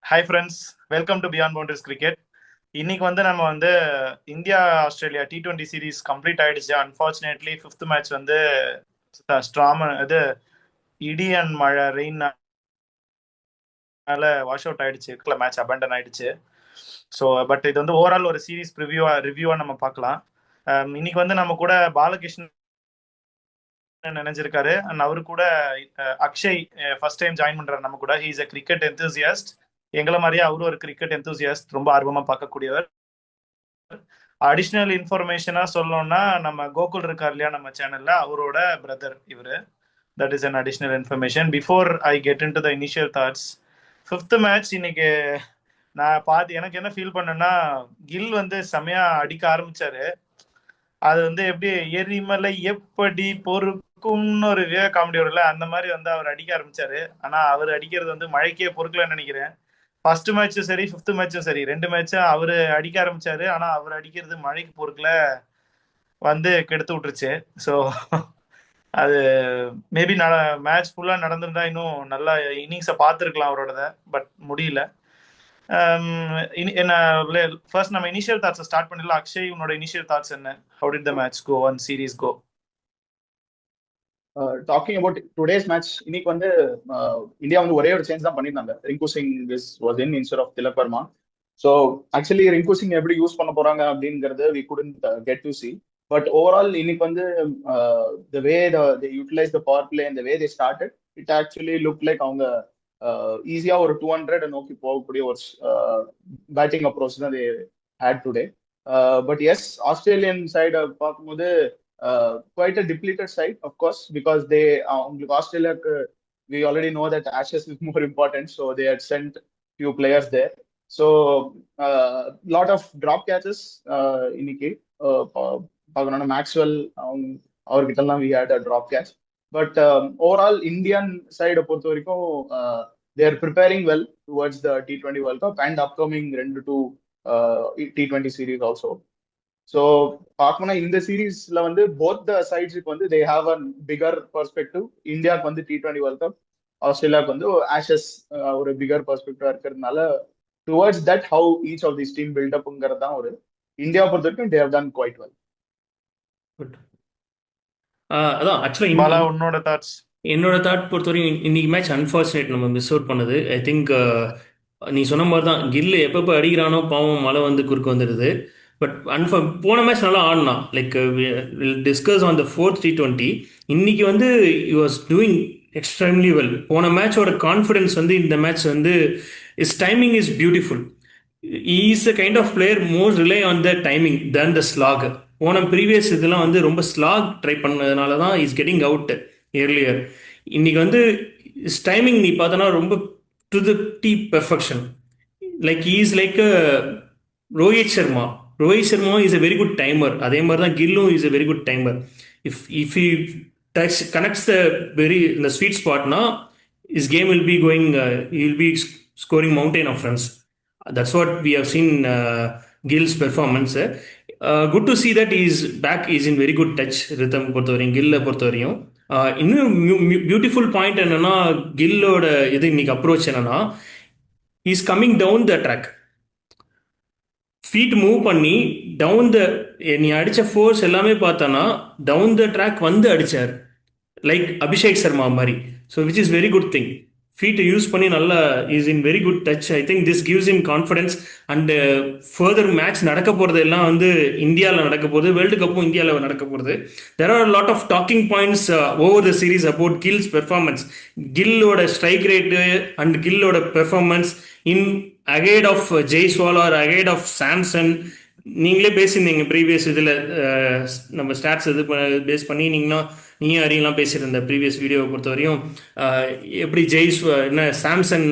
Hi friends, welcome to beyond boundaries cricket. இன்னைக்கு நம்ம India Australia T20 series complete ஆயிடுச்சு. Unfortunately 5th match ஸ்ட்ராம் இது இடி அண்ட் மழை ரெயின்னால வாஷ் அவுட் ஆயிடுச்சு. மேட்ச் அபண்டன் ஆயிடுச்சு. ஸோ பட் இது ஓவரால் ஒரு சீரீஸ் ரிவ்யூவா நம்ம பார்க்கலாம். இன்னைக்கு நம்ம கூட பாலகிருஷ்ணன் நினைஞ்சிருக்காரு. அண்ட் அவரு கூட அக்ஷய் ஃபர்ஸ்ட் டைம் ஜாயின் பண்றாரு நம்ம கூட. He is a cricket enthusiast. எங்களை மாதிரியே அவரும் ஒரு கிரிக்கெட் எந்தூசியாஸ்ட், ரொம்ப ஆர்வமா பார்க்கக்கூடியவர். அடிஷ்னல் இன்ஃபர்மேஷனா சொல்லணும்னா நம்ம கோகுல் இருக்கார் இல்லையா நம்ம சேனல்ல, அவரோட பிரதர் இவரு. That is an additional information. Before I get in to the initial thoughts, 5th match இன்னைக்கு நான் எனக்கு என்ன ஃபீல் பண்ணேன்னா, கில் செமையா அடிக்க ஆரம்பிச்சாரு. அது எப்படி எரிமலை எப்படி பொறுக்கும்னு ஒரு விவேக் காமெடி வரும்ல, அந்த மாதிரி அவர் அடிக்க ஆரம்பிச்சாரு. ஆனா அவர் அடிக்கிறது மழைக்கே பொறுக்கலன்னு நினைக்கிறேன். ஃபர்ஸ்ட் மேட்சும் சரி 5th மேட்சும் சரி, 2 மேட்சும் அவரு அடிக்க ஆரம்பிச்சாரு. ஆனா அவர் அடிக்கிறது மழைக்கு பொறுக்கல கெடுத்து விட்டுருச்சு. ஸோ அது மேபி மேட்ச் ஃபுல்லா நடந்திருந்தா இன்னும் நல்லா இன்னிங்ஸை பார்த்துருக்கலாம் அவரோட. பட் முடியல. ஃபர்ஸ்ட் நம்ம இனிஷியல் தாட்ஸை ஸ்டார்ட் பண்ணிடலாம். அக்ஷய், உன்னோட இனிஷியல் தாட்ஸ் என்ன? How did the match go and series go? Talking about today's match, இன்னைக்கு இந்தியா ஒரே ஒரு சேஞ்ச் தான் பண்ணியிருந்தாங்க. Rinku Singh was in instead of Tilak Varma. So actually Rinku Singh எப்படி யூஸ் பண்ண போறாங்க அப்படிங்கிறது we couldn't get to see. But overall இன்னைக்கு the way they utilise the power play and the way they started, it actually look like அவங்க ஈஸியா ஒரு 200 நோக்கி போகக்கூடிய ஒரு பேட்டிங் அப்ரோச் தான் they had today. But yes, Australian சைடை பார்க்கும்போது quite a depleted side, of course, because they Australia, we already know that Ashes is more important, so they had sent few players there. So lot of drop catches இன்னைக்கு பார்க்கணும். Maxwell அவர்கிட்டலாம் we had a drop catch. But overall Indian side பொறுத்த வரைக்கும் they are preparing well towards the T20 World Cup and upcoming 2 T20 series also. So பார்க்கணும்னா இந்த சீரீஸ்ல both the சைட்ஸுக்கு they have a bigger perspective. இந்தியாவுக்கு T20 world cup, ஆஸ்திரேலியாவுக்கு Ashes ஒரு bigger பெர்ஸ்பெக்டிவா இருக்கிறதுனால towards that how each of this team build அப்ங்கிறது தான் ஒரு இந்தியா பொறுத்த வரைக்கும் they have done quite well. அதான் ஆக்சுவலாக என்னோட தாட் பொறுத்தவரைக்கும் இன்னைக்கு மேட்ச் அன்ஃபார்ச்சுனேட் நம்ம மிஸ் அவுட் பண்ணது. ஐ திங்க் நீ சொன்ன மாதிரி தான், கில்லு எப்பப்போ அடிக்கிறானோ பாவம் மழை குறுக்க வந்துடுது. பட் போன மேட்ச் நல்லா ஆடினான். Like will discuss on the 4th T20. இன்னைக்கு you was doing extremely well. போன மேட்சோட கான்ஃபிடன்ஸ் இந்த match is timing is beautiful. Is a kind of player more rely on the timing than the slog. போன previous இதெல்லாம் ரொம்ப slog try பண்ணதுனால தான் is getting out earlier. இன்னைக்கு is timing நீ பார்த்தோன்னா ரொம்ப to the T perfection. Like is like Rohit Sharma. Rohit Sharma is a very good timer. அதே மாதிரி தான் கில்லும் is a very good timer. If he connects the sweet spot, his game will be going, he will be scoring mountain of runs. That's what we have seen Gill's performance. Good to see that he is back, he is in very good touch. Rhythm பொறுத்தவரையும் கில்லை பொறுத்தவரையும் இன்னும் beautiful point என்னன்னா, கில்லோட இன்னைக்கு approach என்னன்னா, is coming down the track. Feet move பண்ணி down the, நீ அடித்த fours எல்லாமே பார்த்தோன்னா டவுன் த ட்ராக் அடித்தார், லைக் அபிஷேக் சர்மா மாதிரி. So which is very good thing. ஃபீட்டை யூஸ் பண்ணி நல்லா is in very good touch. I think this gives in confidence. And further match நடக்க போகிறது எல்லாம் இந்தியாவில் நடக்க போகுது. வேர்ல்டு கப்பும் இந்தியாவில் நடக்க போகிறது. There are lot of talking points over the series about Gill's performance. கில்லோட ஸ்ட்ரைக் ரேட்டு அண்ட் கில்லோட performance in ahead of Jaiswal or ahead of Samson. நீங்களே பேசியிருந்தீங்க ப்ரீவியஸ் இதில், நம்ம ஸ்டாட்ஸ் இது பேஸ் பண்ணி நீயும் அறியலாம் பேசியிருந்த ப்ரீவியஸ் வீடியோவை பொறுத்தவரையும் எப்படி என்ன சாம்சன்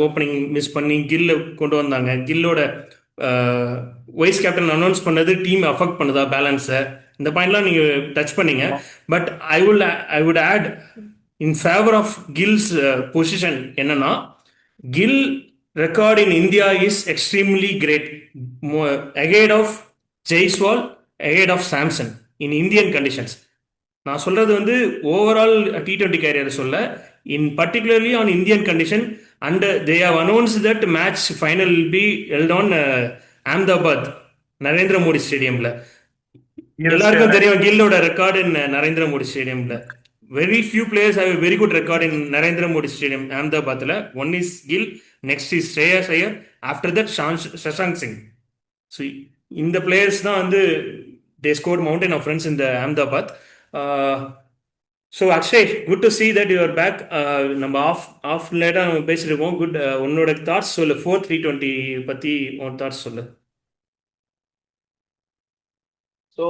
ஓப்பனிங் மிஸ் பண்ணி கில்லை கொண்டு வந்தாங்க. கில்லோட வைஸ் கேப்டன் அனௌன்ஸ் பண்ணது டீம் அஃபெக்ட் பண்ணுதா பேலன்ஸை, இந்த பாயிண்ட்லாம் நீங்கள் டச் பண்ணீங்க. But I would add in favour of Gill's position என்னன்னா, Gill record in India is extremely great, ahead of Jaiswal, ahead of Samson in Indian conditions. நான் சொல்றது ஓவரால் T20 கேரியர் சொல்ல, in particularly on Indian condition And they have announced that match final will be held on Ahmedabad, Narendra Modi Stadiumல. எல்லாருக்கும் தெரியும் கில்லோட record in Narendra Modi ஸ்டேடியம்ல. Very few players have very good record in Narendra Modi stadium அஹமதாபாத்ல. One is Gill, next is Shreyas Iyer, after that Shashank Singh. So இந்த players தான் வந்து they score mountain of runs இந்த Ahmedabad. So Akshay, good to see that you're back. நம்ம of லேட்டாக நம்ம பேசியிருக்கோம். குட். உன்னோட தாட்ஸ் சொல்லு, 4th T20 பற்றி உன் தாட்ஸ் சொல்லு. So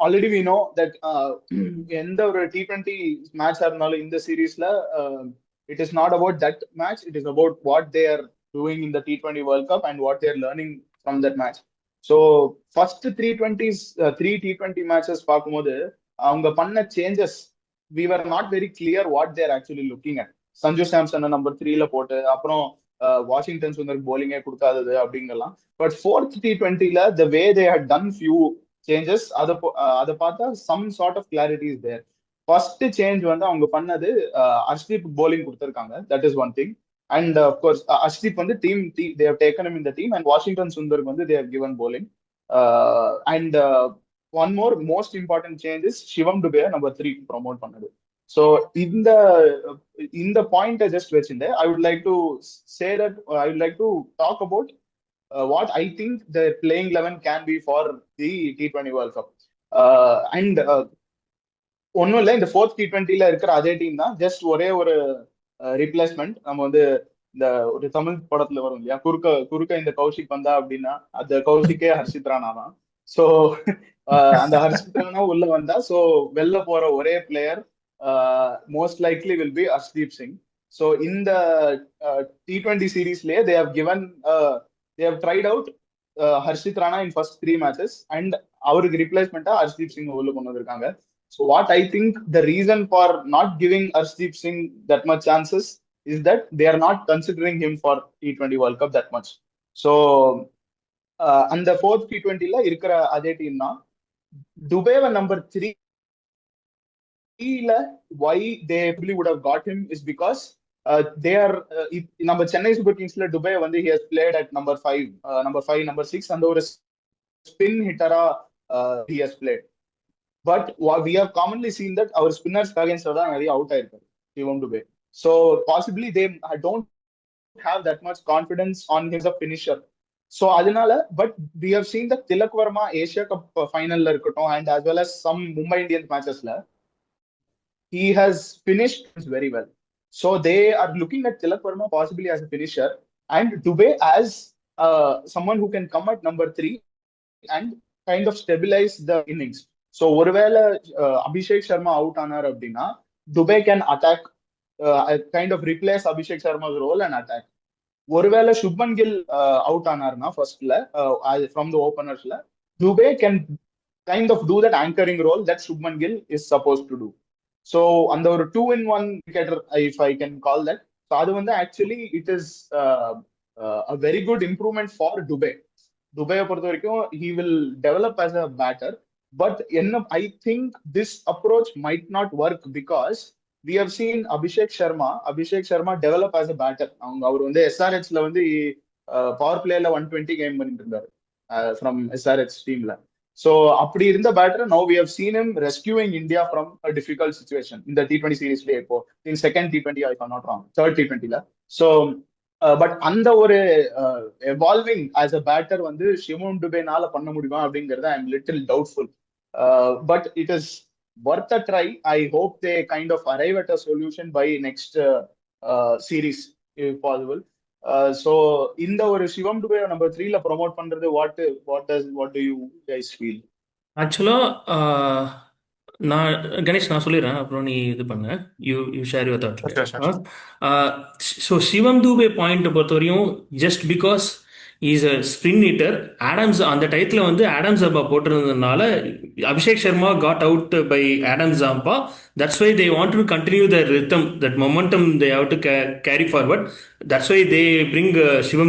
already we know that எந்த ஒரு T20 மேட்ச் இருந்தாலும் இந்த சீரீஸ்ல it is not about that match, it is about what they are doing in the T20 World Cup and what they are learning from that match. So first 3 T20 matches பார்க்கும்போது அவங்க பண்ண changes we were not very clear what they are actually looking at. Sanju Samson number 3ல போட்டு அப்புறம் வாஷிங்டன் சுந்தர் போலிங்கே கொடுக்காதது அப்படிங்கலாம். But 4th T20ல the way they had done few changes, அதை பார்த்தா some sort of clarity is there. First change வந்து அவங்க பண்ணது அர்ஷ்தீப் போலிங் கொடுத்திருக்காங்க. That is one thing. And of course Arshdeep வந்து team they have taken him in the team, and Washington Sundar வந்து they have given bowling. And one more most important change is Shivam Dube number 3 promote பண்ணது. So இந்த point just வச்சிருந்தேன். I would like to say that I would like to talk about what I think the playing 11 can be for the T20 World Cup. And ஒன்றும் இல்லை, இந்த 4th T20ல இருக்கிற அதே team தான். Just ஒரே ஒரு ரீப்ளேஸ்மெண்ட். நம்ம வந்து இந்த ஒரு தமிழ் படத்துல வரும் இல்லையா, குறுக்க இந்த கௌஷிக் வந்தா அப்படின்னா அந்த கௌஷிக்கே ஹர்ஷித் ராணா தான். ஸோ அந்த ஹர்ஷித் ராணா உள்ள வந்தா, ஸோ வெளில போற ஒரே player most likely will be Arshdeep Singh. So இந்த T20 சீரீஸ்லயே they have tried out Harshit Rana in first 3 matches, and அவருக்கு ரிப்ளேஸ்மெண்டா ஹர்ஷ்தீப் சிங் உள்ள கொண்டு வந்திருக்காங்க. So what I think the reason for not giving Arshdeep Singh that much chances is that they are not considering him for T20 World Cup that much. So and the 4th T20 la irukra adhe team na Dubey number 3 la why they probably would have got him is because they are number Chennai Super Kings la Dubey வந்து he has played at number 5, number 6 and ஒரு spin hitter he has played. But we have commonly seen that our spinners against தான் நிறைய out ஆயிருக்காரு சிவம் Dube. So possibly they don't have that much confidence on him as a finisher. So அதனால, but we have seen that Tilak Verma Asia Cup finalல இருக்கட்டும் and as well as some Mumbai Indians matchesல he has finished very well. So they are looking at Tilak Verma possibly as a finisher and Dubey as someone who can come at number 3 and kind of stabilize the innings. So ஒருவேளை Abhishek Sharma out ஆனார் அப்படின்னா Dubey can attack, kind of replace Abhishek Sharma's role and attack. ஒருவேளை Shubman Gill out ஆனார்னா ஃபர்ஸ்ட்ல from the openersல Dubey can kind of do that anchoring role that Shubman Gill is supposed to do. So அந்த ஒரு 2-in-1 cricketer, if I can call that. So அது வந்து actually it is a very good improvement for Dubey. Dubey பொறுத்த வரைக்கும் he will develop as a batter. But I think this approach might not work because we have seen Abhishek Sharma develop as a batter. அவர் வந்து SRHல வந்து power பிளேல 120 game பண்ணிட்டு இருந்தாரு from SRH டீம்ல. So அப்படி இருந்த batter now we have seen him rescuing India from a difficult situation in the T20 series ல. இப்போ in second T20 if I'm not wrong, third T20ல. So but அந்த ஒரு எவால்விங் ஆஸ் அ பேட்டர் வந்து சிவம் டுபேனால பண்ண முடியுமா அப்படிங்கறது I am little doubtful. But it is worth a try. I hope they kind of arrive at a solution by next series if possible. So in the ஒரு சிவம் Dube number 3ல promote பண்றது what do you guys feel? ஆக்சுவலா கணேஷ் நான் சொல்லிடுறேன், அப்புறம் நீ இது பண்ண you share your thought. So Shivam Dube point பொறுத்தவரையும் just because is a spin hitter. Adams அந்த டயத்தில் வந்து ஆடம் ஜாம்பா போட்டிருந்ததுனால Abhishek Sharma caught out by Adam Zampa. That's why they want to continue the rhythm, that momentum they have to carry forward. That's why they bring Shivam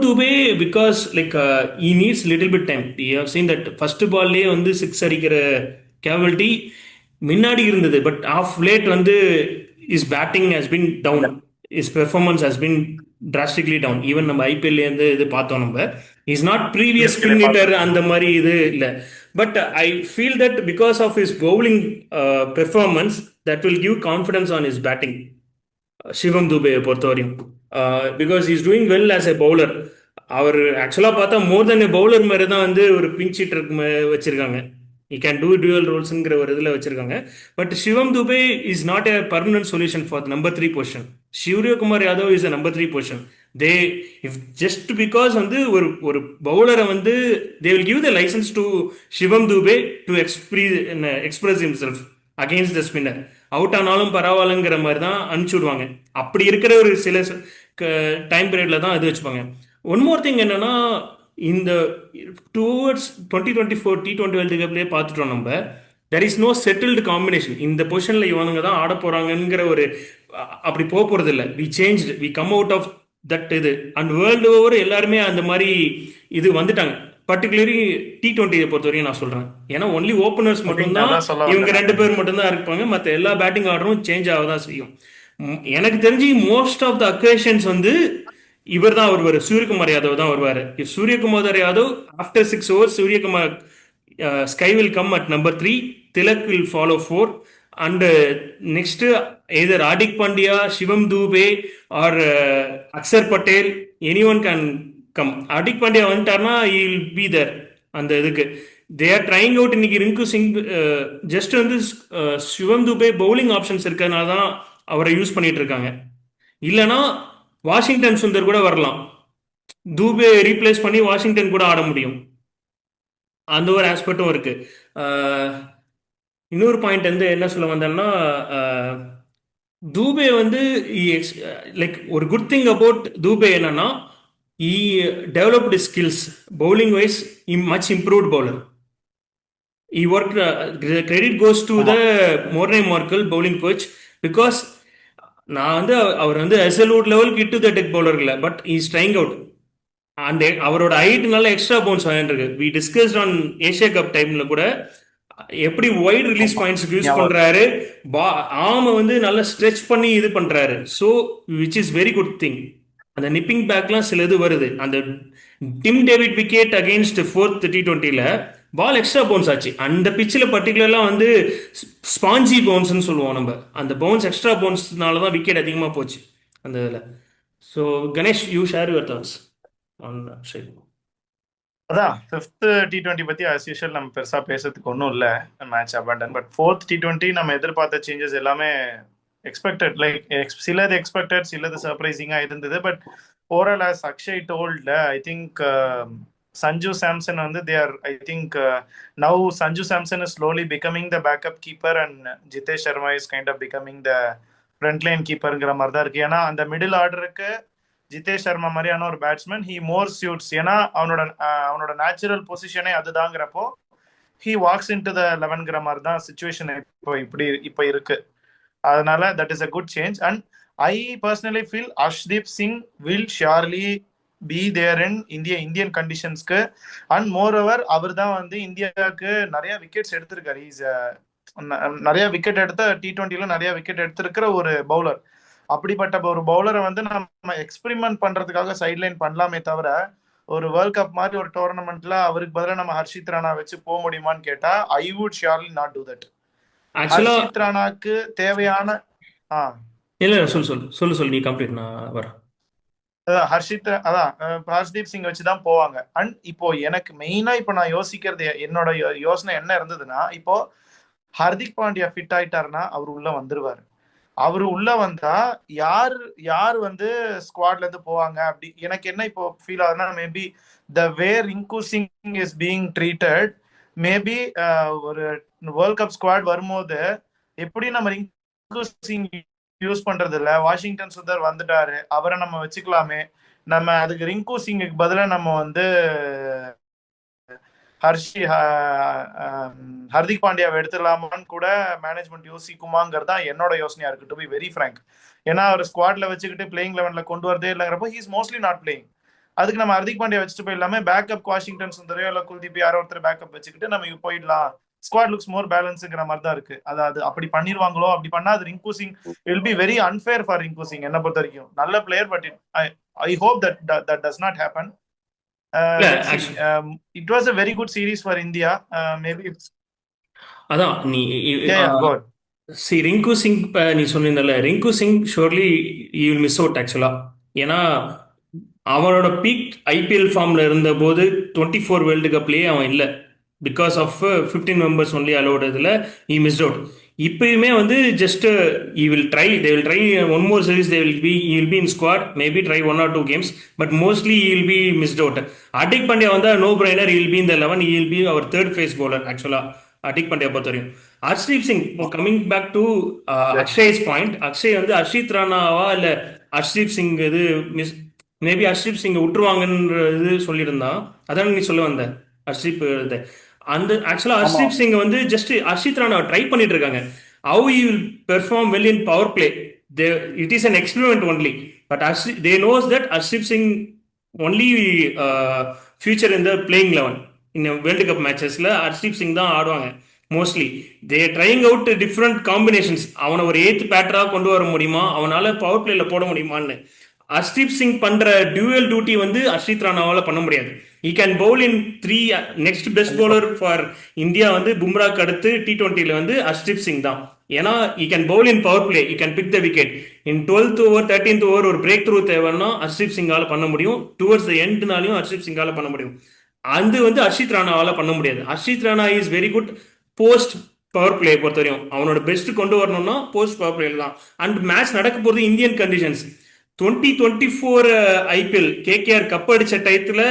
Dube because like he needs little bit time. You have seen that first ball லே வந்து 6 அடிக்கிற capability முன்னாடி இருந்தது, but of late வந்து is batting has been down. Is performance has been drastically down. Even நம்ம ஐபிஎல்லேருந்து இது பார்த்தோம் நம்ம. Is not previous spin hitter அந்த மாதிரி இது இல்லை. But I feel that because of his bowling performance that will give confidence on his batting. Shivam Dube பொறுத்தவரையும் because is doing well as a bowler. அவர் ஆக்சுவலாக பார்த்தா மோர் தென் எ பவுலர் மாதிரி தான் வந்து ஒரு பிஞ்ச் ஹிட்டருக்கு வச்சிருக்காங்க. ஈ கேன் டூ டியூவல் ரோல்ஸுங்கிற ஒரு இதில் வச்சிருக்காங்க. But Shivam Dube is not a permanent solution for number 3 position. Suryakumar Yadav is a number 3 position. They if just because வந்து ஒரு ஒரு பவுலரை வந்து they will give the licence to Shivam Dube to express himself against the spinner. Out ஆனாலும் பரவாயில்லங்கிற மாதிரி தான் அனுப்பிச்சி விடுவாங்க. அப்படி இருக்கிற ஒரு சில டைம் பீரியட்ல தான் இது வச்சுப்பாங்க. ஒன் மோர் திங் என்னன்னா, இந்த டுவர்ட்ஸ் 2024 T20 வேர்ல்டு கப்லேயே பார்த்துட்டோம் நம்ம. There is no settled combination. இந்த பொசிஷனில் இவனுங்க தான் ஆட போகிறாங்கங்கிற ஒரு அப்படி போக போகிறது இல்லை. We change, we come out of that இது. அண்ட் வேர்ல்டு ஓவர் எல்லாருமே அந்த மாதிரி இது வந்துட்டாங்க. பர்டிகுலரி T20 பொறுத்த வரைக்கும் நான் சொல்கிறேன். ஏன்னா ஒன்லி ஓப்பனர்ஸ் மட்டும்தான், இவங்க 2 பேர் மட்டும்தான் இருப்பாங்க. மற்ற எல்லா பேட்டிங் ஆர்டரும் சேஞ்ச் ஆக தான் செய்யும். எனக்கு தெரிஞ்சு மோஸ்ட் ஆஃப் த அக்கேஷன்ஸ் வந்து இவர் தான் வருவார், சூரியகுமார் யாதவ் தான் வருவார். Suryakumar Yadav after 6 overs, Suryakumar SKY will come at number 3, Tilak will follow 4, and next either Hardik Pandya, Shivam Dube or Axar Patel, any one can come. Hardik Pandya வந்துட்டார்னா he will be there. அந்த இதுக்கு தே ஆர் ட்ரைங் அவுட். இன்னைக்கு ரிங்கு சிங் ஜஸ்ட் வந்து சிவம் துபே பவுலிங் ஆப்ஷன்ஸ் இருக்கிறதுனால தான் அவரை யூஸ் பண்ணிட்டு இருக்காங்க. இல்லைனா வாஷிங்டன் சுந்தர் கூட வரலாம், தூபே ரீப்ளேஸ் பண்ணி வாஷிங்டன் கூட ஆட முடியும். அந்த ஒரு ஆஸ்பெக்டும் இருக்கு. இன்னொரு பாயிண்ட் வந்து என்ன சொல்ல வந்தேன்னா, தூபே வந்து லைக் ஒரு குட் திங் அபவுட் தூபே என்னன்னா, he developed his skills bowling wise, much improved bowler. He worked, the credit goes to the Mornay Markle bowling coach, because நான் வந்து அவர் வந்து ஹேசல்வுட் லெவலுக்கு இட்டு த டெக் பவுலர் இல்லை, but is trying out. And அவரோட ஹைட்னால extra bounce வாங்கிருக்கு. We discussed on Asia cup டைம்ல கூட எப்படி வைட் ரிலீஸ் பாயிண்ட்ஸ்க்கு யூஸ் பண்றாரு, ஆமை வந்து நல்லா ஸ்ட்ரெச் பண்ணி இது பண்றாரு. So which is very good thing. அந்த நிப்பிங் பேக்லாம் சில இது வருது. அந்த Tim David wicket against 4th T20ல பால் எக்ஸ்ட்ரா பவுன்ஸ் ஆச்சு. அந்த பிச்சில் பர்டிகுலர்லாம் வந்து ஸ்பாஞ்சி பவுன்ஸ்ன்னு சொல்லுவோம் நம்ம. அந்த பவுன்ஸ் எக்ஸ்ட்ரா பவுன்ஸ்னால தான் விக்கெட் அதிகமாக போச்சு அந்த இதில். So Ganesh, you share your thoughts on side. அதான் 5th T20 பத்தி as usual நம்ம பெருசா பேசுறதுக்கு ஒன்றும் இல்லை, match abandon. But 4th T20 நம்ம எதிர்பார்த்த சேஞ்சஸ் எல்லாமே எக்ஸ்பெக்டட். லைக் சிலது எக்ஸ்பெக்டட், சிலது சர்ப்ரைசிங்கா இருந்தது. But overall as Akshay told, I think Sanju Samson வந்து they are, I think now Sanju Samson is slowly becoming the backup keeper and Jitesh Sharma is kind of becoming the frontline keeperங்கிற மாதிரி தான் இருக்கு. ஏன்னா அந்த middle ஆர்டருக்கு ஜிதேஷ் சர்மா மாதிரியான ஒரு batsman he more suits. ஏன்னா அவனோட நேச்சுரல் பொசிஷனே அதுதாங்கிறப்போ he walks into the 11ங்கிற மாதிரி தான் சிச்சுவேஷன் இப்போ இருக்கு. அதனால that is a good change. And I personally feel Arshdeep Singh will surely be there in Indian conditions-க்கு. அண்ட் மோர் ஓவர் அவர் தான் வந்து இந்தியாவுக்கு நிறைய விக்கெட்ஸ் எடுத்திருக்காரு. நிறைய விக்கெட் எடுத்த T20ல நிறைய விக்கெட் எடுத்திருக்கிற ஒரு பவுலர். அப்படிப்பட்ட ஒரு பவுலரை வந்து நம்ம எக்ஸ்பெரிமெண்ட் பண்றதுக்காக சைட்லைன் பண்ணலாமே தவிர, ஒரு வேர்ல்ட் கப் மாதிரி ஒரு டோர்னமெண்ட்ல அவருக்கு பதிலாக நம்ம ஹர்ஷித் ராணா வச்சு போக முடியுமான்னு கேட்டா I would surely not do that. Harshit ராணாக்கு தேவையான இல்ல சொல்லு நீ கம்ப்ளீட், நான் வரேன். ஹர்ஷ்தீப் சிங் வச்சுதான் போவாங்க. அண்ட் இப்போ எனக்கு மெயினா இப்போ நான் யோசிக்கிறது, என்னோட யோசனை என்ன இருந்ததுன்னா, இப்போ ஹார்திக் பாண்டியா ஃபிட் ஆயிட்டாருன்னா அவர் உள்ள வந்துருவாரு. அவரு உள்ள வந்தா யார் வந்து ஸ்குவாட்ல இருந்து போவாங்க அப்படி எனக்கு என்ன இப்போ ஃபீல் ஆகுதுன்னா, maybe the way Rinku Singh is being treated, maybe ஒரு வேர்ல்ட் கப் ஸ்குவாட் வரும்போது எப்படி நம்ம ரிங்கு சிங் யூஸ் பண்றது இல்ல, வாஷிங்டன் சுந்தர் வந்துட்டாரு, அவரை நம்ம வச்சுக்கலாமே, நம்ம அதுக்கு ரிங்கு சிங்குக்கு பதிலாக நம்ம வந்து ஹர்திக் பாண்டியாவை எடுத்துடலாமான்னு கூட மேனேஜ்மெண்ட் யோசிக்குமாங்கிறதா என்னோட யோசனையா இருக்கு, டு பி வெரி ஃப்ராங்க். ஏன்னா அவர் ஸ்குவாட்ல வச்சுக்கிட்டு பிளேயிங் 11ல கொண்டு வரதே இல்லைங்கிறப்போ he is mostly not playing. அதுக்கு நம்ம ஹர்திக் பாண்டியா வச்சுட்டு போயிடலாமே, பேக்கப் வாஷிங்டன் சுந்தரையோ இல்லை குல்தீப் யாரோ ஒருத்தர் பேக்கப் வச்சுக்கிட்டு நம்ம போயிடலாம் ஸ்குவாட் லுக்ஸ் மோர் பேலன்ஸ்ங்கிற மாதிரி தான் இருக்கு. அது அப்படி பண்ணிடுவாங்களோ, அப்படி பண்ணா அது Rinku Singh will be very unfair for Rinku Singh என்ன பொறுத்த வரைக்கும். நல்ல player, but I hope that does not happen. Let's see. It was a very good series for India. Maybe அதான் நீ go ahead. ரிங்கு சிங் நீ சொன்னீங்கல்ல, Rinku Singh surely you will miss out ஆக்சுவலா. ஏன்னா அவனோட பீக் ஐபிஎல் ஃபார்ம்ல இருந்த போது 24 வேர்ல்டு கப்லேயே அவன் இல்லை. Because of 15 members only allot இதில் ஈ மிஸ்ட் அவுட். இப்பயுமே வந்து just he will try, they will try one more series, they will be he will be in squad, maybe try 1 or 2 games, but mostly he will be missed out. Hardik Pandya வந்து no brainer, he will be இந்த 11, he will be அவர் third pace bowler ஆக்சுவலா ஹர்திக் பாண்டியா பொறுத்த வரையும். Harshdeep Singh, coming back to Akshay's point, Akshay வந்து ஹர்ஷித் ராணாவா இல்லை ஹர்ஷ்தீப் சிங் இது மிஸ், மேபி ஹர்ஷ்தீப் சிங் விட்டுருவாங்கன்றது சொல்லியிருந்தான். அதான் நீ சொல்ல வந்த ஹர்ஷ்தீப் அந்த ஆக்சுவலா ஹர்ஷ்தீப் சிங் வந்து ஜஸ்ட் ஹர்ஷித் ராணா ட்ரை பண்ணிட்டு இருக்காங்க. How you will perform well in power play, it is an experiment only. But they knows that Harshdeep Singh only future in the playing 11 in world cup மேட்சஸ்ல ஹர்ஷ்தீப் சிங் தான் ஆடுவாங்க mostly. They trying out different combinations. அவனை ஒரு 8th பேட்டரா கொண்டு வர முடியுமா, அவனால power பிளேல போட முடியுமான்னு. ஹர்ஷ்தீப் சிங் பண்ற டியூவல் டியூட்டி வந்து ஹர்ஷித் ராணாவால பண்ண முடியாது. He can bowl in 3. Next best bowler for India வந்து பும்ராக்கு அடுத்து T20ல வந்து ஹர்ஷ்தீப் சிங் தான். ஏன்னா he can bowl in power play, he can pick the wicket in 12th over 13th over. ஒரு பிரேக் த்ரூ தேவைன்னா ஹர்ஷ்தீப் சிங்கால பண்ண முடியும். டுவர்ட்ஸ் த எண்ட்னாலையும் ஹர்ஷ்தீப் சிங்கால பண்ண முடியும். அது வந்து ஹர்ஷித் ராணாவால பண்ண முடியாது. Harshit Rana is very good post power play பொறுத்த வரையும். அவனோட பெஸ்ட் கொண்டு வரணும்னா போஸ்ட் பவர் பிளேல தான். அண்ட் மேட்ச் நடக்க போகிறது Indian conditions. 2024 IPL KKR cup அடிச்ச டயத்துல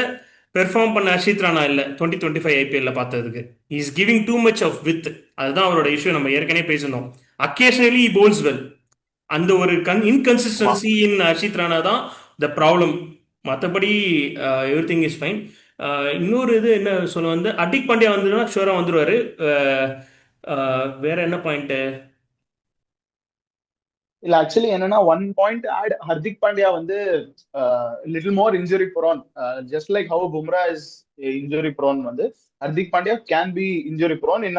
பெர்ஃபார்ம் பண்ண ஹர்ஷித் ராணா இல்லை 2025 ஐபிஎல்ல பார்த்ததுக்கு. Is giving too much of with, அதுதான் அவரோட இஷ்யூ. நம்ம ஏற்கனவே பேசணும். Occasionally bowls well. அந்த ஒரு இன்கன்சிஸ்டன்சி இன் ஹர்ஷித் ராணா தான் த ப்ராப்ளம். மற்றபடி எவ்ரி திங் இஸ் ஃபைன். இன்னொரு இது என்ன சொல்ல வந்து, ஹர்திக் பாண்டியா வந்துன்னா ஷூரா வந்துருவாரு. வேற என்ன பாயிண்ட் இல்ல ஆக்சுவலி என்னன்னா, 1 point ஆட், ஹர்திக் பாண்டியா வந்து little more injury prone. Just like how Bumrah is injury prone, வந்து Hardik Pandya can be injury prone in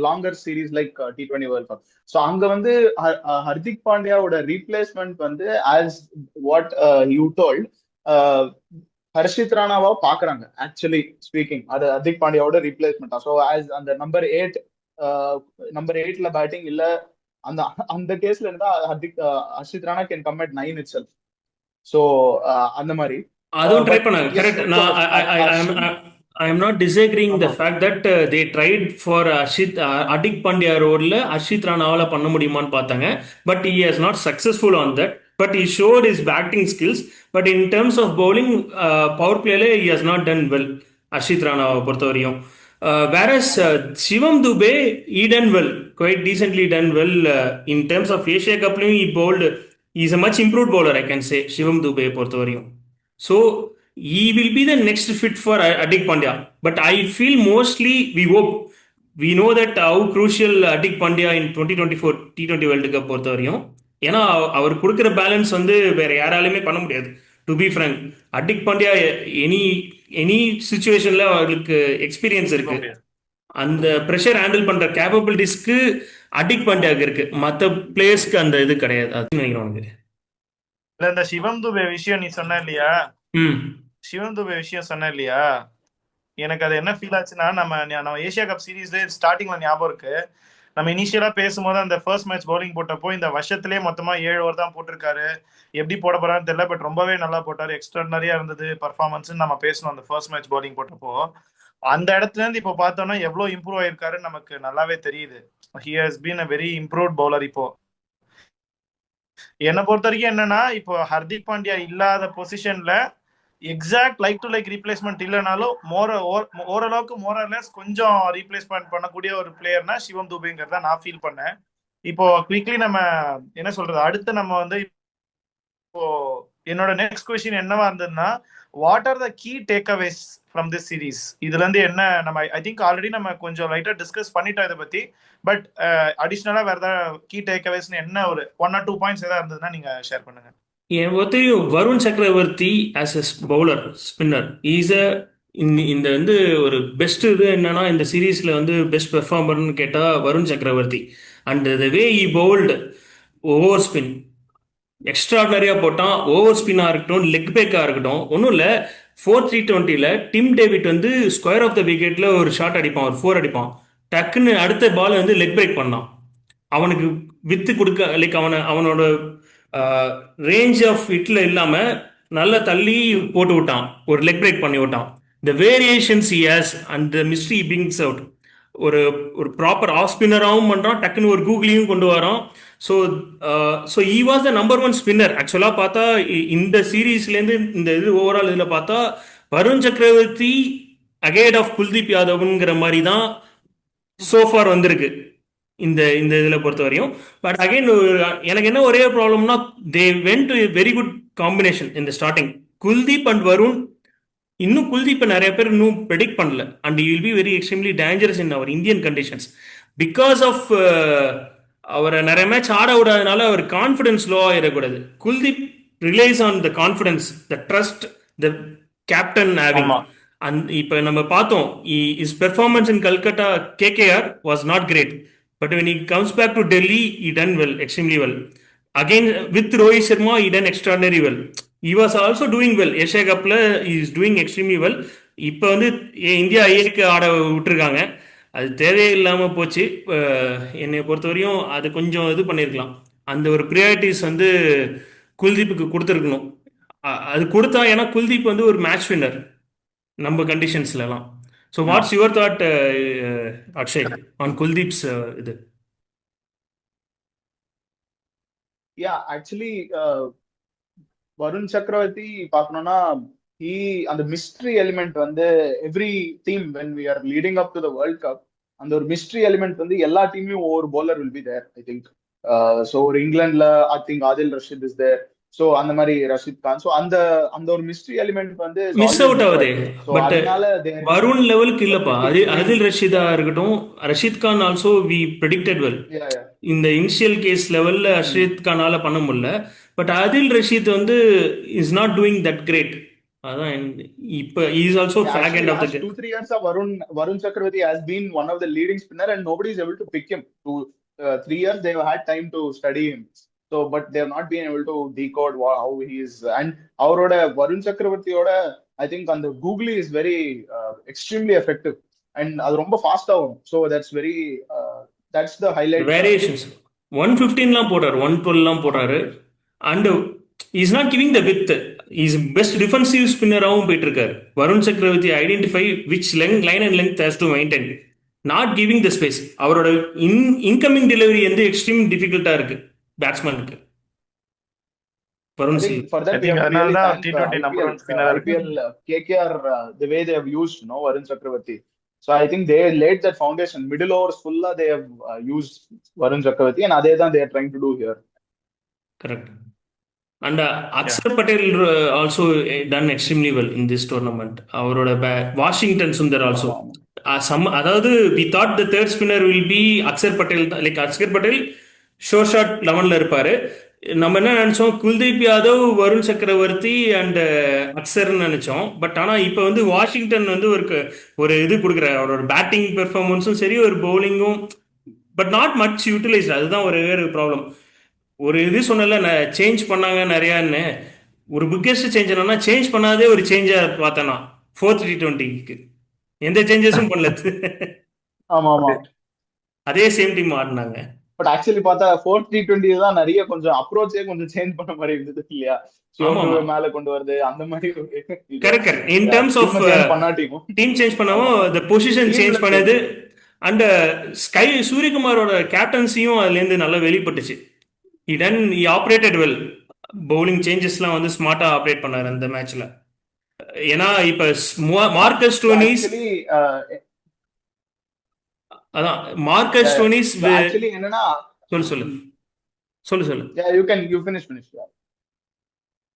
longer series like T20 world cup. So அங்க வந்து ஹர்திக் பாண்டியாவோட ரீப்ளேஸ்மெண்ட் வந்து as what you told, Harshit ராணாவா பாக்குறாங்க ஆக்சுவலி ஸ்பீக்கிங். அது ஹர்திக் பாண்டியாவோட ரீப்ளேஸ்மெண்ட். ஸோ ஆஸ் அந்த நம்பர் 8ல பேட்டிங் இல்ல, அந்த அந்த கேஸ்ல இருந்தா Harshit Rana can come at 9 itself. So அந்த மாதிரி அதுவும் ட்ரை பண்ணாங்க. கரெக்ட். நான் I am not disagreeing the fact that they tried for Hardik Pandya ரோல்ல ஹர்ஷித் ராணாவால பண்ண முடியுமான்னு பார்த்தாங்க. But he has not successful on that. But he showed his batting skills. But in terms of bowling power பிளேல he has not done well Harshit ராணாவை பொறுத்த வரையும். Whereas Shivam Dube, he done well, quite decently done well in terms of Asia Cup. He bowled, he is a much improved bowler, I can say, Shivam Dube பொறுத்த வரையும். So he will be the next fit for Hardik Pandya. But I feel mostly we hope, we know that how crucial Hardik Pandya in 2024 T20 World Cup பொறுத்த வரையும். ஏன்னா அவர் கொடுக்குற balance வந்து வேற யாராலுமே பண்ண முடியாது. To be frank, Hardik Pandya any சிச்சுவேஷன்ல அவருக்கு எக்ஸ்பீரியன்ஸ் இருக்கு. அந்த ப்ரெஷர் ஹேண்டில் பண்ற கேப்பபிலிட்டிஸ்க்கு ஹர்திக் பாண்டியாவுக்கு இருக்கு. மற்ற பிளேயர்ஸ்க்கு அந்த இது கிடையாது. அது நினைக்கிறேன். இந்த சிவம் துபே விஷயம் நீ சொன்ன இல்லையா, சிவம் துபே விஷயம் சொன்ன இல்லையா, எனக்கு அது என்ன ஃபீல் ஆச்சுன்னா, நம்ம ஏசியா கப் சீரீஸ்ல ஸ்டார்டிங்ல ஞாபகம் இருக்கு, நம்ம இனிஷியலா பேசும்போது அந்த ஃபர்ஸ்ட் மேட்ச் பவுலிங் போட்டப்போ இந்த வருஷத்திலேயே மொத்தமா 7 ஓவர் தான் போட்டிருக்காரு, எப்படி போட போறான்னு தெரியல, பட் ரொம்பவே நல்லா போட்டாரு, எக்ஸ்ட்ராடனரியா இருந்தது பர்ஃபார்மன்ஸ் நம்ம பேசணும் அந்த ஃபர்ஸ்ட் மேட்ச் பவுலிங் போட்டப்போ. அந்த இடத்துல இருந்து இப்போ பார்த்தோம்னா எவ்வளவு இம்ப்ரூவ் ஆயிருக்காருன்னு நமக்கு நல்லாவே தெரியுது. He has been a very improved bowler. இப்போ என்னை பொறுத்த வரைக்கும் என்னன்னா, இப்போ ஹர்திக் பாண்டியா இல்லாத பொசிஷன்ல exact like to like replacement இல்லைனாலும் ஓரளவுக்கு மோரலெஸ் கொஞ்சம் ரீப்ளேஸ்மெண்ட் பண்ணக்கூடிய ஒரு பிளேயர்னா சிவம் துபேங்கிறத நான் ஃபீல் பண்ணேன். இப்போ குவிக்லி நம்ம என்ன சொல்றது, அடுத்து நம்ம வந்து இப்போ என்னோட நெக்ஸ்ட் கொஸ்டின் என்னவா இருந்ததுன்னா, what are the key takeaways from this series? இதுல இருந்து என்ன நம்ம ஐ திங்க் ஆல்ரெடி நம்ம கொஞ்சம் லைட்டா டிஸ்கஸ் பண்ணிட்டோம் இதை பத்தி. பட் அடிஷ்னலா வேற ஏதாவது கீ டேக்அவேஸ்னு என்ன ஒரு 1 or 2 பாயிண்ட்ஸ் ஏதாவது இருந்ததுன்னா நீங்க ஷேர் பண்ணுங்க. வருண் சக்கரவர்த்தி as a bowler, spinner, he is a இந்த வந்து ஒரு பெஸ்ட் இது என்னன்னா இந்த சீரீஸ்ல வந்து பெஸ்ட் பெர்ஃபார்மர்னு கேட்டா வருண் சக்கரவர்த்தி. And the way E bowled over spin extraordinarily போட்டான். ஓவர் ஸ்பின்னா இருக்கட்டும், லெக் பேக்கா இருக்கட்டும், ஒன்றும் இல்லை. 4 T20ல டிம் டேவிட் வந்து ஸ்கொயர் ஆஃப் த விக்கெட்ல ஒரு ஷாட் அடிப்பான், ஒரு 4 அடிப்பான். டக்குன்னு அடுத்த பால் வந்து லெக் பிரேக் பண்ணான். அவனுக்கு வித்து கொடுக்க லைக் அவனோட ரேஞ்ச் ஆஃப் ஹிட்ல இல்லாம நல்லா தள்ளி போட்டு விட்டான், ஒரு லெக் பிரேக் பண்ணி விட்டான். The variations he has and the mystery brings out. ஒரு ஒரு ப்ராப்பர் ஆஃப் ஸ்பின்னராகவும் பண்றான், டக்குன்னு ஒரு கூகுளையும் கொண்டு வரான். So so he was the number one spinner. ஆக்சுவலாக பார்த்தா இந்த சீரீஸ்லேருந்து இந்த இது ஓவரால் இதில் பார்த்தா வருண் சக்கரவர்த்தி அகேட் ஆஃப் குல்தீப் யாதவ்ங்கிற மாதிரி தான் சோஃபார் வந்திருக்கு இந்த இந்த இதில் பொறுத்த வரையும். பட் அகைன் எனக்கு என்ன ஒரே ப்ராப்ளம்னா they went to very good combination இந்த ஸ்டார்டிங். குல்தீப் அண்ட் வருண், இன்னும் குல்தீப்பை நிறைய பேர் இன்னும் ப்ரெடிக்ட் பண்ணல. And you will be very extremely dangerous in our Indian conditions because of அவரை நிறைய மேட்ச் ஆட விடாதனால அவர் கான்ஃபிடன்ஸ் லோ ஆகிடக்கூடாது. Kuldeep relies on the confidence, the trust, the captain having. And இப்போ நம்ம பார்த்தோம் his performance in Calcutta KKR was not great. But when he comes back to Delhi, he done well, extremely well. Again, with Rohit Sharma, he done extraordinary well. He was also doing well. Asia Cupல he is doing extremely well. இப்போ வந்து India ஐஏக்கு ஆட விட்டுருக்காங்க, அது தேவையில்லாமல் போச்சு. என்னை பொறுத்தவரையும் அது கொஞ்சம் இது பண்ணியிருக்கலாம். அந்த ஒரு ப்ரியாரிட்டிஸ் வந்து குல்தீப்புக்கு கொடுத்துருக்கணும். அது கொடுத்தா, ஏன்னா குல்தீப் வந்து ஒரு மேட்ச் வின்னர் நம்ம கண்டிஷன்ஸ்லாம். So what's your thought Akshay on Kuldeep's இது? யா ஆக்சுவலி வருண் சக்கரவர்த்தி பார்க்கணும்னா அந்த மிஸ்ட்ரி எலிமெண்ட் வந்து every team when we are leading up to the world cup, அந்த ஒரு மிஸ்ட்ரி எலிமெண்ட் வந்து எல்லா டீம்லயும் ஒவ்வொரு bowler will be there I think. So ஒரு இங்கிலாந்துல I think Adil Rashid is there. So அந்த மாதிரி ரஷீத் கான். ஸோ அந்த அந்த ஒரு மிஸ்ட்ரி எலிமெண்ட் வந்து மிஸ் அவுட் ஆகுது. பட் வருண் லெவலுக்கு இல்லப்பா. அதில் ரஷீதா இருக்கட்டும், Rashid Khan also we predicted well. இந்த இனிஷியல் கேஸ் லெவல்ல ரஷீத் கானால பண்ண முடியல. பட் அதில் ரஷீத் வந்து is not doing that great. அதான் இப்ப is also flag end of the 2-3 years of Varun Chakravarti has been one of the leading spinner and nobody is able to pick him. 3 years they have had time to study him. So but they have not been able to decode how he is. And அவரோட வருண் சக்கரவர்த்தியோட I think அந்த googly is very extremely effective and அது ரொம்ப ஃபாஸ்டா வரும். So that's very that's the highlight. Variations 115லாம் போடுறாரு, 112லாம் போடுறாரு. And is not giving the width. Is best defensive ஸ்பின்னராகவும் போயிட்டு இருக்காரு. Varun Chakravarthy identify which line and length has to maintain, not giving the space. அவரோட இன்கமிங் டெலிவரி வந்து எக்ஸ்ட்ரீம் டிஃபிகல்ட்டா இருக்கு பேட்ஸ்மேனுக்கு. Varun for that we have to really thank IPL KKR the way they have used Varun Chakravarti. So I think they laid that foundation. Middle overs full they have used Varun Chakravarti and adhe they are trying to do here. Correct. And Akshar Patel also done extremely well in this tournament. அவரோட Washington Sundar also அதாவது we thought the third spinner will be Axar Patel. Like Axar Patel sure shot 11ல இருப்பாரு. நம்ம என்ன நினைச்சோம், குல்தீப் யாதவ், வருண் சக்கரவர்த்தி and அக்ஷர்னு நினைச்சோம். But ஆனால் இப்போ வந்து வாஷிங்டன் வந்து ஒரு இது கொடுக்குறாரு. அவரோட பேட்டிங் பெர்ஃபார்மன்ஸும் சரி, ஒரு பவுலிங்கும், பட் நாட் மச் யூட்டிலைஸ்ட். அதுதான் ஒரு வேறு ப்ராப்ளம். ஒரு இது சொன்னல சேஞ்ச் பண்ணாங்க நிறையான்னு. ஒரு பிக்கெஸ்ட் சேஞ்ச் என்னன்னா, சேஞ்ச் பண்ணாதே ஒரு சேஞ்சா பார்த்தேன்னா 4th T20க்கு எந்த சேஞ்சஸும் பண்ணல. ஆமா ஆமா, அதே சேம் டீம் ஆடினாங்க. பட் ஆக்சுவலி பார்த்தா 4th T20 தான் நிறைய கொஞ்சம் அப்ரோச்சே கொஞ்சம் சேஞ்ச் பண்ண மாதிரி இருந்தது இல்லையா? மேல கொண்டு வருது அந்த மாதிரி. Correct. In terms of team change பண்ணவும் the பொசிஷன் சேஞ்ச் பண்ணது. அண்ட் ஸ்கை சூரியகுமாரோட கேப்டன்சியும் அதுல இருந்து நல்லா வெளிப்பட்டுச்சு. he operated well. பவுலிங் சேஞ்சஸ்லாம் வந்து ஸ்மார்ட்டா ஆப்ரேட் பண்ணாரு அந்த மேட்ச்ல. ஏன்னா இப்ப மார்க்கஸ் ஸ்டோனிஸ், அதான் மார்க்கஸ் ஸ்டோனிஸ் என்னன்னா, சொல்லு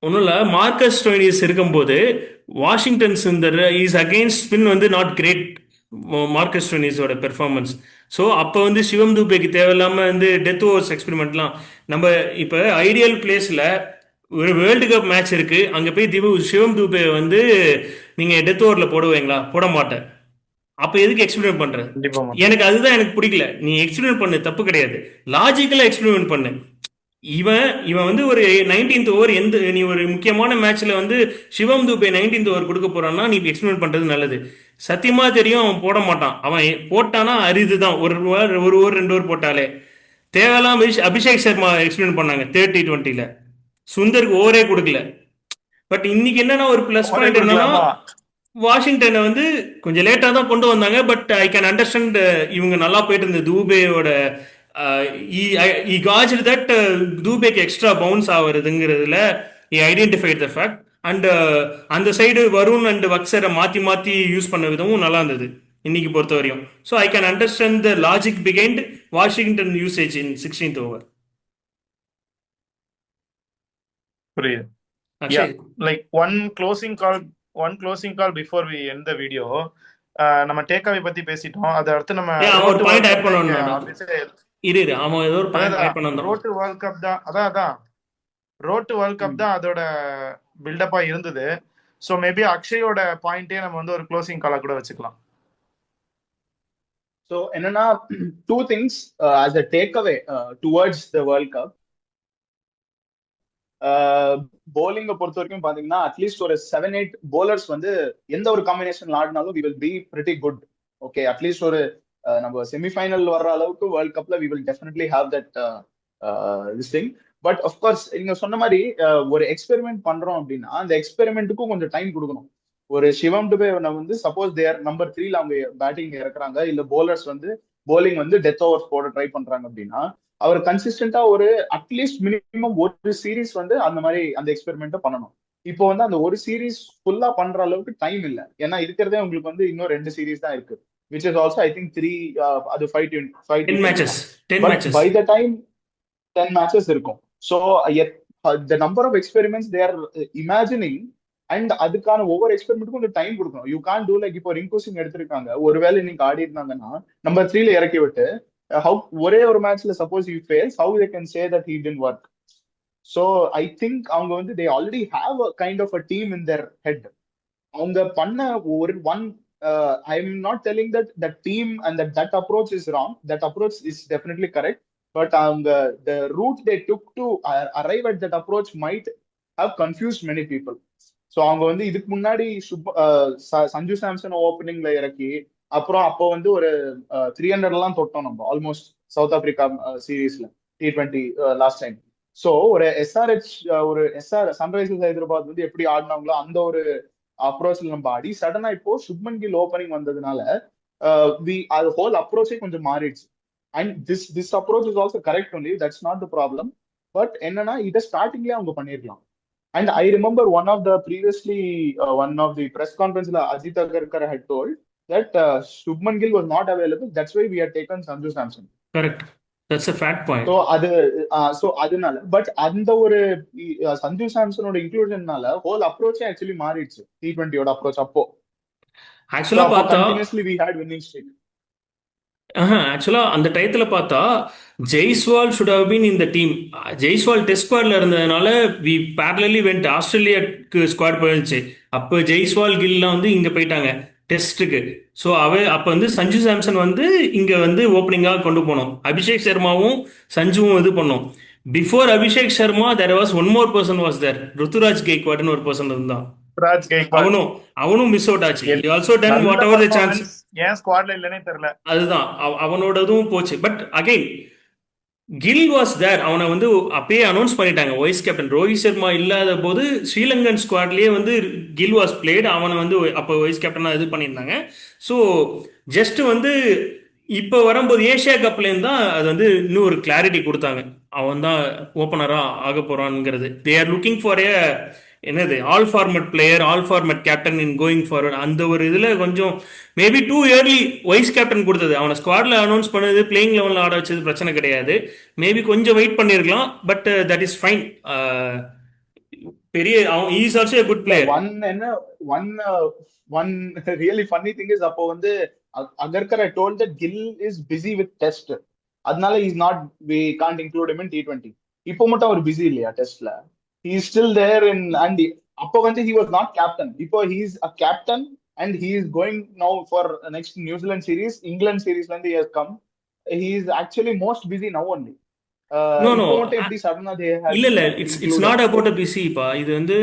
ஒன்னும் இல்ல. மார்க்கஸ் ஸ்டோனிஸ் இருக்கும்போது Washington Sundar is against spin வந்து நாட் கிரேட். மார்க்கஸ் ஸ்டோனிஸோட பெர்ஃபார்மன்ஸ். ஸோ அப்போ வந்து சிவம் தூபேக்கு தேவையில்லாமல் வந்து டெத் ஓவர்ஸ் எக்ஸ்பெரிமெண்ட்லாம். நம்ம இப்போ ஐடியல் பிளேஸில் ஒரு வேர்ல்டு கப் மேட்ச் இருக்கு, அங்கே போய் சிவம் தூபே வந்து நீங்க டெத் ஓவர்ல போடுவீங்களா? போட மாட்டேன். அப்ப எதுக்கு எக்ஸ்பிளைன் பண்ற? கண்டிப்பா எனக்கு அதுதான் எனக்கு பிடிக்கல. நீ எக்ஸ்பிளைன் பண்ணு, தப்பு கிடையாது. லாஜிக்கலா எக்ஸ்பிளைன் பண்ணு. இவன் இவன் வந்து ஒரு 19th ஓவர், நீ ஒரு முக்கியமான மேட்ச்ல வந்து சிவம் துபே 19th ஓவர் கொடுக்க போறான்னா நீ எக்ஸ்பிளைன் பண்றது நல்லது. சத்தியமா தெரியும் அவன் போட மாட்டான். அவன் போட்டானா அரிதுதான், ஒரு ஓவர் 2 ஓவர் போட்டாலே. தேவையெல்லாம் அபிஷேக் சர்மா எக்ஸ்பிளைன் பண்ணாங்க 30-20ல. சுந்தருக்கு ஓவரே கொடுக்கல. பட் இன்னைக்கு என்னன்னா ஒரு பிளஸ் பாயிண்ட் என்னன்னா, கொடுக்கலாமா? வாஷிங்டனை வந்து கொஞ்சம் லேட்டாக தான் கொண்டு வந்தாங்க. பட் ஐ கேன் அண்டர்ஸ்டாண்ட், இவங்க நல்லா போயிட்டு இருந்தது. தூபேயோட காஜ் தட் தூபேக்கு எக்ஸ்ட்ரா பவுன்ஸ் ஆகுறதுங்கிறதுல ஐடென்டிஃபைட் த ஃபேக்ட். அண்ட் அந்த சைடு வருண் அண்ட் வக்சரை மாற்றி மாற்றி யூஸ் பண்ண விதமும் நல்லா இருந்தது இன்னைக்கு பொறுத்த வரையும். So I can understand the logic behind Washington usage in 16th over. புரியுது. Like one closing call before we end the video. நம்ம டேக்காவை பத்தி பேசிட்டோம். அதை அடுத்து நம்ம ஒரு பாயிண்ட் ஆட் பண்ணணும். இரு அவன் ஏதோ ஒரு பாயிண்ட் ஆட் பண்ணணும். ரோட் வேர்ல்ட் கப் தான், அதான் ரோட் டு வேர்ல்ட் கப் தான் அதோட பில்டப்பா இருந்தது. ஸோ மேபி அக்ஷயோட பாயிண்டே நம்ம வந்து ஒரு க்ளோசிங் காலா கூட வச்சுக்கலாம். ஸோ என்னன்னா, two things as a take away towards the world cup. போலிங்கை பொறுத்த வரைக்கும் பாத்தீங்கன்னா அட்லீஸ்ட் ஒரு 7-8 bowlers வந்து எந்த ஒரு காம்பினேஷன் ஆடினாலும் we will be pretty good. Okay, at least ஒரு நம்ம செமிஃபைனல் வர்ற அளவுக்கு வேர்ல்ட் கப்ல we will definitely have that this thing. But of course நீங்க சொன்ன மாதிரி ஒரு எக்ஸ்பெரிமெண்ட் பண்றோம் அப்படின்னா அந்த எக்ஸ்பெரிமெண்ட்டுக்கும் கொஞ்சம் டைம் கொடுக்கணும். ஒரு சிவம் டுபே வந்து சப்போஸ் தேர் நம்பர் 3ல அவங்க பேட்டிங் இறக்குறாங்க, இல்ல போலர்ஸ் வந்து போலிங் வந்து டெத் ஓவர்ஸ் போட ட்ரை பண்றாங்க அப்படின்னா அவர் கன்சிஸ்டன்டா ஒரு அட்லீஸ்ட் மினிமம் ஒரு சீரீஸ் வந்து அந்த மாதிரி அந்த எக்ஸ்பெரிமெண்ட் பண்ணணும். இப்போ வந்து அந்த ஒரு சீரீஸ் ஃபுல்லா பண்ற அளவுக்கு டைம் இல்லை. ஏன்னா இருக்கிறதே உங்களுக்கு வந்து இன்னும் 2 சீரீஸ் தான் இருக்கு, which is also I think 3 அது 5 matches. By the time 10 matches இருக்கும். So the number of experiments they are imagining and அதுக்கான ஒவ்வொரு எக்ஸ்பெரிமெண்ட்டுக்கும் கொஞ்சம் டைம் கொடுக்கணும். யூ கான் டூ லைக் இப்போ ரிங்கோசிங் எடுத்திருக்காங்க, ஒருவேளை இன்னைக்கு ஆடி இருந்தாங்கன்னா நம்பர் 3ல இறக்கி விட்டு ஒரே ஒரு மேட்ச்ல suppose you fails, how they can say that he didn't work. So I think அவங்க வந்து they already have a kind of a team in their head. அவங்க பண்ண ஒரு I am not telling that that team and that approach is wrong. That approach is definitely correct. But அவங்க the route they took to arrive at that approach might have confused many people. So அவங்க வந்து இதுக்கு முன்னாடி சஞ்சு சாம்சன் ஓப்பனிங்ல இறக்கி அப்புறம் அப்போ வந்து ஒரு 300 எல்லாம் தொட்டோம் நம்ம ஆல்மோஸ்ட் சவுத் ஆப்பிரிக்கா சீரீஸ்ல T20 லாஸ்ட் டைம். ஸோ ஒரு சன்ரைசர்ஸ் ஹைதராபாத் வந்து எப்படி ஆடினாங்களோ அந்த ஒரு அப்ரோச்ல நம்ம ஆடி சடனா இப்போ சுப்மன் கில் ஓப்பனிங் வந்ததுனால அது ஹோல் அப்ரோச்சே கொஞ்சம் மாறிடுச்சு. And this approach is also correct only, that's not the problem. But என்னன்னா இதை ஸ்டார்டிங்லேயே அவங்க பண்ணிருக்கலாம். And I remember one of the press conference Ajit Agarkar had told that Shubman Gill was not available. That's why we had taken Sanju Samson. Correct. That's a fact point. So adunala, but அந்த ஒரு Sanju சாம்சனோட இன்க்ளூஷன்னால whole approach actually மாறிடுச்சு. T20 ஓட approach அப்போ ஆக்சுவலா பார்த்தா continuously we had winning streak. ஆக்சுவலா அந்த டயத்துல பார்த்தா Jaiswal should have been in the team. Jaiswal test ஸ்குவாட்ல இருந்ததுனால we parallelly went ஆஸ்திரேலியாக்கு ஸ்குவாட் போயிருந்துச்சு. அப்போ ஜெய்ஸ்வால் கில்லாம் வந்து இங்க போயிட்டாங்க டெஸ்ட்டுக்கு. ஸோ அப்போ வந்து சஞ்சு சாம்சன் வந்து இங்க வந்து ஓப்பனிங்காக கொண்டு போனோம். அபிஷேக் சர்மாவும் சஞ்சுவும் இது பண்ணோம். Before Abhishek Sharma there was one more person was there. Ruturaj கெய்க்வாட்னு ஒரு பர்சன் இருந்தான். அவனும் மிஸ் அவுட் ஆச்சு. Also done whatever the chance. ஏன் ஸ்குவாட்ல இல்லனே தெரியல. அதுதான் அவனோடதும் போச்சு. But again Gill was there. அவனை வந்து அப்பயே அனௌன்ஸ் பண்ணிட்டாங்க வைஸ் கேப்டன். ரோஹித் சர்மா இல்லாத போது ஸ்ரீலங்கன் ஸ்குவாட்லயே வந்து கில் வாஸ் பிளேட். அவனை வந்து அப்போ வைஸ் கேப்டனா இது பண்ணியிருந்தாங்க. ஸோ ஜஸ்ட் வந்து இப்போ வரும்போது ஏஷியா கப்லேருந்து தான் அது வந்து இன்னும் ஒரு கிளாரிட்டி கொடுத்தாங்க. அவன் தான் ஓப்பனரா ஆக போறான்ங்கிறது. தே ஆர் லுக்கிங் ஃபார் என்னது all format player, all format captain in going forward. அந்த ஒரு இதில் கொஞ்சம் maybe too early vice captain கொடுத்தது. அவனை ஸ்குவாட்ல அனௌன்ஸ் பண்ணது, பிளேயிங் லெவலில் ஆட வச்சது பிரச்சனை கிடையாது. மேபி கொஞ்சம் வெயிட் பண்ணியிருக்கலாம். But that is fine. பெரிய is also a good player. One really funny thing is அப்போ வந்து Agarkar I told that Gill is busy with test. அதனால we can't include him in T20. இப்போ மட்டும் அவர் busy இல்லையா டெஸ்ட்ல? He is still there and அப்போ வந்து he was not captain. இப்போ he is a captain and he is going now for next New Zealand series, England series when he has come. He is actually most busy now only. No no இப்போ மட்டும் எப்படி சடனா they had இல்ல இல்ல it's included. Not about a பிசிப்பா. இது வந்து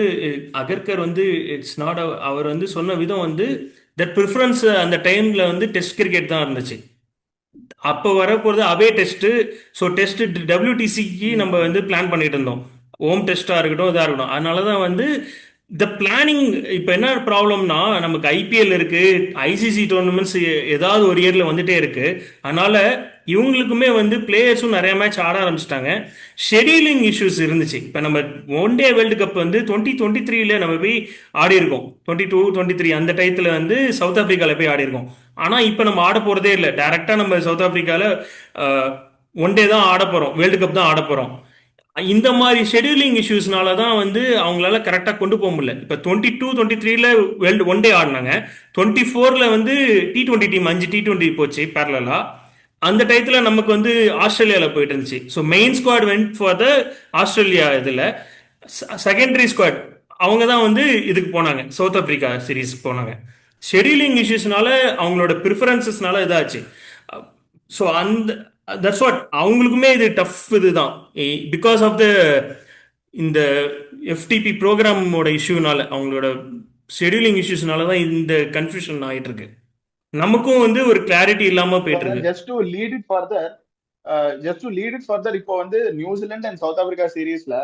அகர்கர் வந்து இட்ஸ் நாட், அவர் வந்து சொன்ன விதம் வந்து தட் ப்ரிஃபரன்ஸ் அந்த டைம்ல வந்து டெஸ்ட் கிரிக்கெட் தான் இருந்துச்சு. அப்போ வரப்போகிறது அவே டெஸ்ட்டு. ஸோ டெஸ்ட் டபிள்யூடிசிக்கு நம்ம வந்து பிளான் பண்ணிட்டு இருந்தோம், ஹோம் டெஸ்ட்டாக இருக்கட்டும் இதாக இருக்கட்டும். அதனால தான் வந்து இந்த பிளானிங். இப்போ என்ன ப்ராப்ளம்னா, நமக்கு ஐபிஎல் இருக்கு, ஐசிசி டோர்னமெண்ட்ஸ் ஏதாவது ஒரு இயரில் வந்துட்டே இருக்கு. அதனால இவங்களுக்குமே வந்து பிளேயர்ஸும் நிறைய மேட்ச் ஆட ஆரம்பிச்சிட்டாங்க. ஷெடியூலிங் இஷ்யூஸ் இருந்துச்சு. இப்போ நம்ம ஒன் டே வேர்ல்டு கப் வந்து 2023 நம்ம போய் ஆடி இருக்கோம். 22-23 அந்த டயத்தில் வந்து சவுத் ஆப்பிரிக்காவில் போய் ஆடி இருக்கோம். ஆனால் இப்போ நம்ம ஆட போகிறதே இல்லை. டேரெக்டாக நம்ம சவுத் ஆப்பிரிக்காவில் ஒன் டே தான் ஆட போகிறோம், வேர்ல்டு கப் தான் ஆட போகிறோம். இந்த மாதிரி ஷெடியூலிங் இஷ்யூஸ்னால தான் வந்து அவங்களால கரெக்டாக கொண்டு போக முடியல. இப்போ 22-23 வேர்ல்டு ஒன் டே ஆடினாங்க. 24 வந்து T20 டீம் 5 T20 போச்சு பேரலா. அந்த டயத்தில் நமக்கு வந்து ஆஸ்திரேலியாவில் போயிட்டு இருந்துச்சு. So main squad went for the Australia. இதில் செகண்டரி ஸ்குவாட் அவங்க தான் வந்து இதுக்கு போனாங்க, சவுத் ஆப்பிரிக்கா சீரீஸ் போனாங்க. ஷெடியூலிங் இஷ்யூஸ்னால அவங்களோட ப்ரிஃபரன்சஸ்னால இதாச்சு. ஸோ அந்த தட்ஸ் வாட் அவங்களுக்குமே இது டஃப் இதுதான். பிகாஸ் ஆஃப் த இந்த எஃப்டிபி ப்ரோக்ராமோட இஷ்யூனால, அவங்களோட ஷெடியூலிங் இஷ்யூஸ்னால தான் இந்த கன்ஃபியூஷன் ஆகிட்டு இருக்கு. நமக்கும் வந்து ஒரு கிளாரிட்டி இல்லாம போயிட்டு இருக்கு. Just to lead it further இப்போ வந்து நியூசிலாந்து அண்ட் சவுத் ஆப்பிரிக்கா சீரீஸ்ல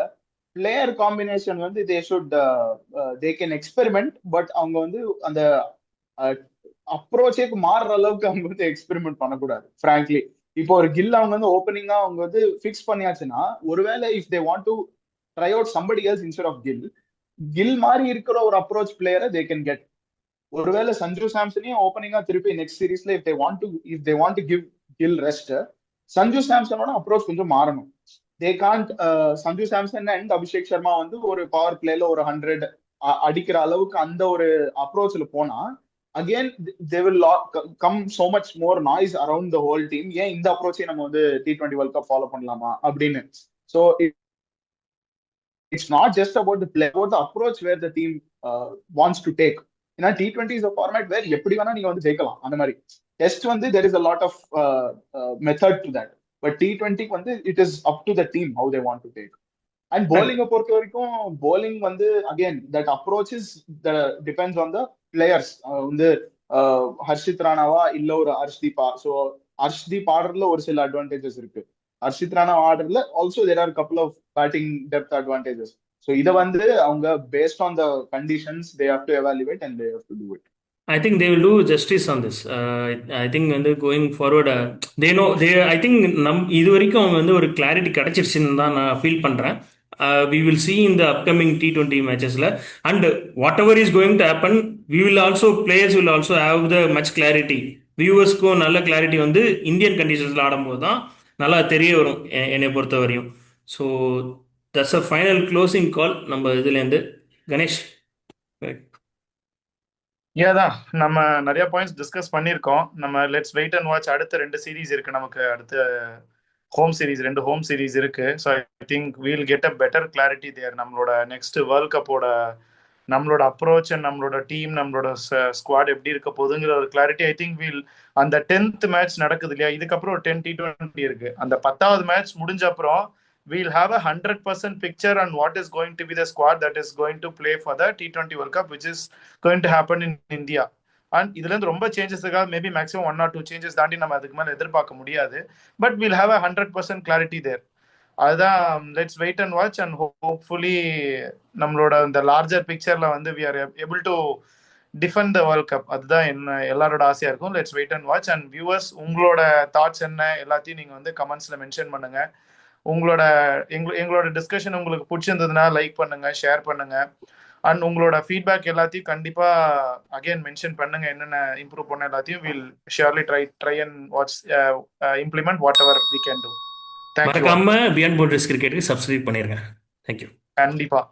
பிளேயர் காம்பினேஷன் வந்து தே கேன் எக்ஸ்பெரிமெண்ட். பட் அவங்க வந்து அந்த அப்ரோச்சே மாறுற அளவுக்கு அவங்க வந்து எக்ஸ்பெரிமெண்ட் பண்ணக்கூடாது ஃப்ராங்க்லி. இப்போ ஒரு கில் அவங்க வந்து ஓப்பனிங்கா அவங்க வந்து ஃபிக்ஸ் பண்ணியாச்சுன்னா, ஒருவேளை if they want to try out somebody else instead of Gill மாதிரி இருக்கிற ஒரு அப்ரோச் பிளேயரை தே கேன் கெட். ஒருவேளை சஞ்சு சாம்சனையும் ஓப்பனிங்கா திருப்பி நெக்ஸ்ட் சீரீஸ்ல if they want to give Gill rest, Sanju சாம்சனோட அப்ரோச் கொஞ்சம் மாறணும். They can't Sanju Samson and Abhishek Sharma வந்து ஒரு பவர் பிளேல ஒரு 100 அடிக்கிற அளவுக்கு அந்த ஒரு அப்ரோச்ல போனா, again they will come so much more noise around the whole team. ஏன் இந்த அப்ரோச்சை நம்ம வந்து T20 வேர்ல்ட் கப் ஃபாலோ பண்ணலாமா அப்படின்னு. So it's not just about the play, about the approach where the team wants to take. ஏன்னா T20 is a format வேர் எப்படி வேணா நீங்க வந்து ஜெயிக்கலாம். அந்த மாதிரி டெஸ்ட் வந்து there is a lot of method to that. But T20 வந்து it is up to the team how they want to take. And bowling பொறுத்த வரைக்கும் bowling வந்து again that approach is depends on the players. வந்து ஹர்ஷித் ராணாவா இல்ல ஒரு அர்ஷ்தீப்பா. So Arshdeep ஆர்டர்ல ஒரு சில அட்வான்டேஜஸ் இருக்கு, ஹர்ஷித் ராணா ஆர்டர்ல also there are couple of batting depth advantages. So இதை வந்து அவங்க based on the conditions they have to evaluate and they have to do it. I think they will do justice on this. I think வந்து going forward, they know they I think இது வரைக்கும் அவங்க வந்து ஒரு clarity கிடைச்சிருச்சுன்னு தான் நான் feel பண்ணுறேன். We will see in the upcoming T20 matchesல, and whatever is going to happen, players will also have the much clarity. வியூவர்ஸ்க்கும் நல்ல கிளாரிட்டி வந்து இந்தியன் கண்டிஷன்ஸில் ஆடும்போது தான் நல்லா தெரிய வரும் என்னை பொறுத்த வரையும். So that's a final closing call நம்ம இதுலேருந்து. கணேஷ், ஏதான் நம்ம நிறைய பாயிண்ட்ஸ் டிஸ்கஸ் பண்ணியிருக்கோம். நம்ம லெட்ஸ் வெயிட் அண்ட் வாட்ச். அடுத்த 2 சீரீஸ் இருக்கு நமக்கு. அடுத்த ஹோம் சீரீஸ் 2 ஹோம் சீரீஸ் இருக்கு. So I think we'll get a better clarity there. நம்மளோட நெக்ஸ்ட் வேர்ல்ட் கப்போட நம்மளோட அப்ரோச் அண்ட் நம்மளோட டீம் நம்மளோட ஸ்குவாட் எப்படி இருக்க போகுதுங்கிற ஒரு கிளாரிட்டி ஐ திங்க் வீல். அந்த 10th மேட்ச் நடக்குது இல்லையா, இதுக்கப்புறம் ஒரு 10 T20 இருக்கு. அந்த 10வது மேட்ச் முடிஞ்ச அப்புறம் we'll have a 100% picture on what is going to be the squad that is going to play for the T20 World Cup, which is going to happen in India. And இதுல இருந்து ரொம்ப changes இருக்கா, maybe maximum 1 or 2 changes தாண்டி நம்ம அதுக்கு மேல எதிர்பார்க்க முடியாது. But we'll have a 100% clarity there. அதுதான் let's wait and watch. And hopefully நம்மளோட இந்த லார்ஜர் பிக்சர்ல வந்து we are able to defend the World Cup. அதுதான் என்ன எல்லாரோட ஆசையா இருக்கும். Let's wait and watch. And viewers, உங்களோட தாட்ஸ் என்ன எல்லாத்தையும் நீங்க வந்து கமெண்ட்ஸ்ல மென்ஷன் பண்ணுங்க. எங்களோட டிஸ்கஷன் உங்களுக்கு பிடிச்சிருந்ததுன்னா லைக் பண்ணுங்க, ஷேர் பண்ணுங்க. அண்ட் உங்களோட ஃபீட்பேக் எல்லாத்தையும் கண்டிப்பா அகைன் மென்ஷன் பண்ணுங்க. என்னென்ன இம்ப்ரூவ் பண்ண எல்லாத்தையும் will surely try and watch implement whatever we can do. Thank you. மறக்காம பியாண்ட் பவுண்டரிஸ் கிரிக்கெட்டுக்கு சப்ஸ்கிரைப் பண்ணிருங்க. தேங்க்யூ. கண்டிப்பா.